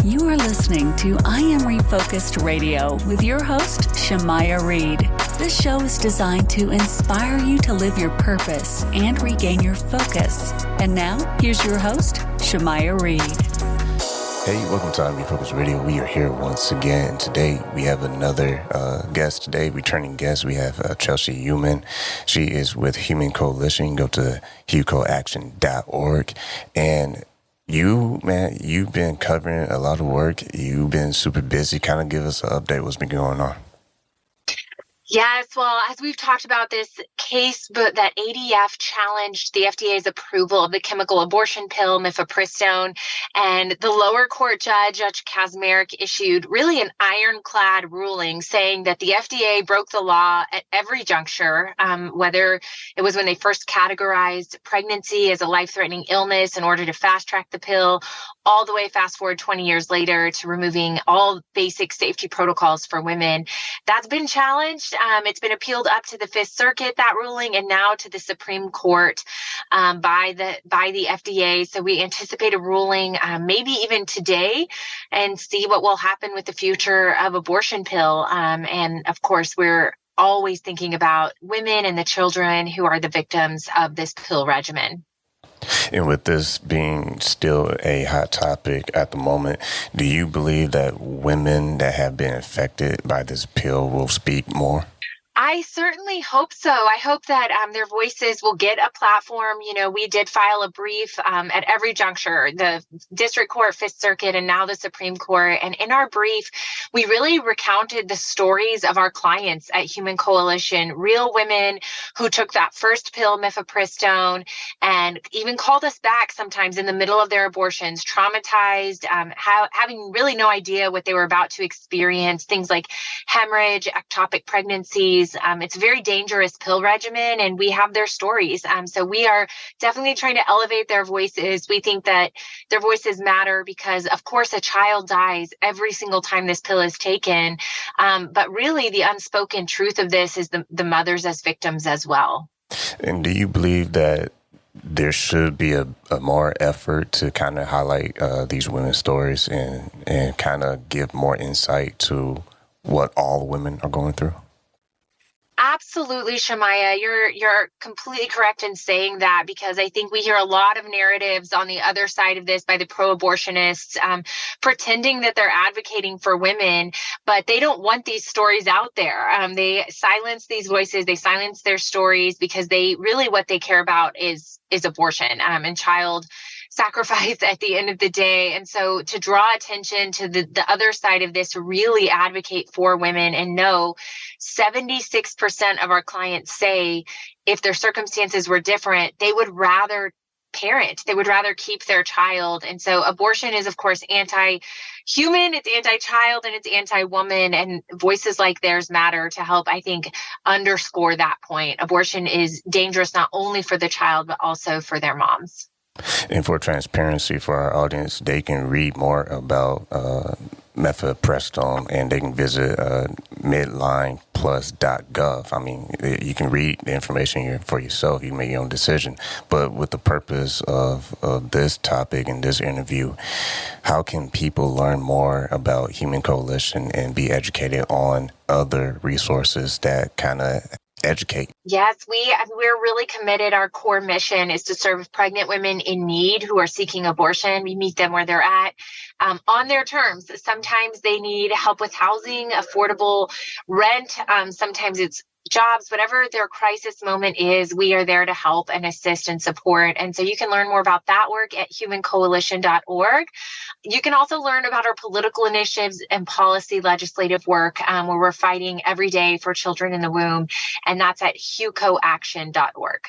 You are listening to I Am Refocused Radio with your host, Shamaya Reed. This show is designed to inspire you to live your purpose and regain your focus. And now, here's your host, Shamaya Reed. Hey, welcome to I Am Refocused Radio. We are here once again. Today, we have another guest today, returning guest. We have Chelsey Youman. She is with Human Coalition. You can go to hucoaction.org. And you, man, you've been covering a lot of work. You've been super busy. Kind of give us an update what's been going on. Yes, well, as we've talked about this case, but that ADF challenged the FDA's approval of the chemical abortion pill, Mifepristone, and the lower court judge, Judge Kaczmarek, issued really an ironclad ruling saying that the FDA broke the law at every juncture, whether it was when they first categorized pregnancy as a life-threatening illness in order to fast-track the pill, all the way fast forward 20 years later to removing all basic safety protocols for women. That's been challenged. It's been appealed up to the Fifth Circuit, that ruling, and now to the Supreme Court by the FDA. So we anticipate a ruling maybe even today and see what will happen with the future of abortion pill. And of course, we're always thinking about women and the children who are the victims of this pill regimen. And with this being still a hot topic at the moment, do you believe that women that have been affected by this pill will speak more? I certainly hope so. I hope that their voices will get a platform. You know, we did file a brief at every juncture, the District Court, Fifth Circuit, and now the Supreme Court. And in our brief, we really recounted the stories of our clients at Human Coalition, real women who took that first pill, Mifepristone, and even called us back sometimes in the middle of their abortions, traumatized, having really no idea what they were about to experience, things like hemorrhage, ectopic pregnancies. It's a very dangerous pill regimen, and we have their stories. So we are definitely trying to elevate their voices. We think that their voices matter because, of course, a child dies every single time this pill is taken. But really, the unspoken truth of this is the mothers as victims as well. And do you believe that there should be a more effort to kind of highlight these women's stories and kind of give more insight to what all women are going through? Absolutely, Shamaya. You're completely correct in saying that, because I think we hear a lot of narratives on the other side of this by the pro-abortionists pretending that they're advocating for women, but they don't want these stories out there. They silence these voices, they silence their stories because what they care about is abortion and child sacrifice at the end of the day. And so to draw attention to the other side of this, really advocate for women and know 76% of our clients say if their circumstances were different, they would rather parent. They would rather keep their child. And so abortion is, of course, anti-human, it's anti-child, and it's anti-woman. And voices like theirs matter to help, I think, underscore that point. Abortion is dangerous not only for the child, but also for their moms. And for transparency for our audience, they can read more about Mifepristone and they can visit midlineplus.gov. I mean, you can read the information here for yourself. You can make your own decision. But with the purpose of this topic and this interview, how can people learn more about Human Coalition and be educated on other resources that kind of educate? Yes, we're really committed. Our core mission is to serve pregnant women in need who are seeking abortion. We meet them where they're at on their terms. Sometimes they need help with housing, affordable rent. Sometimes it's jobs, whatever their crisis moment is, we are there to help and assist and support. And so you can learn more about that work at humancoalition.org. You can also learn about our political initiatives and policy legislative work where we're fighting every day for children in the womb. And that's at hucoaction.org.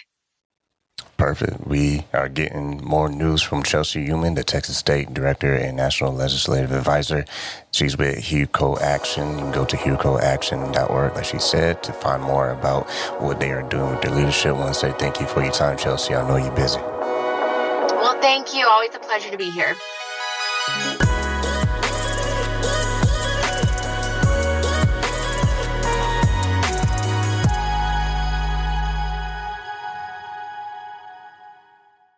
Perfect. We are getting more news from Chelsey Youman, the Texas State Director and National Legislative Advisor. She's with HUCO Action. You can go to hucoaction.org, like she said, to find more about what they are doing with their leadership. I want to say thank you for your time, Chelsey. I know you're busy. Well, thank you. Always a pleasure to be here.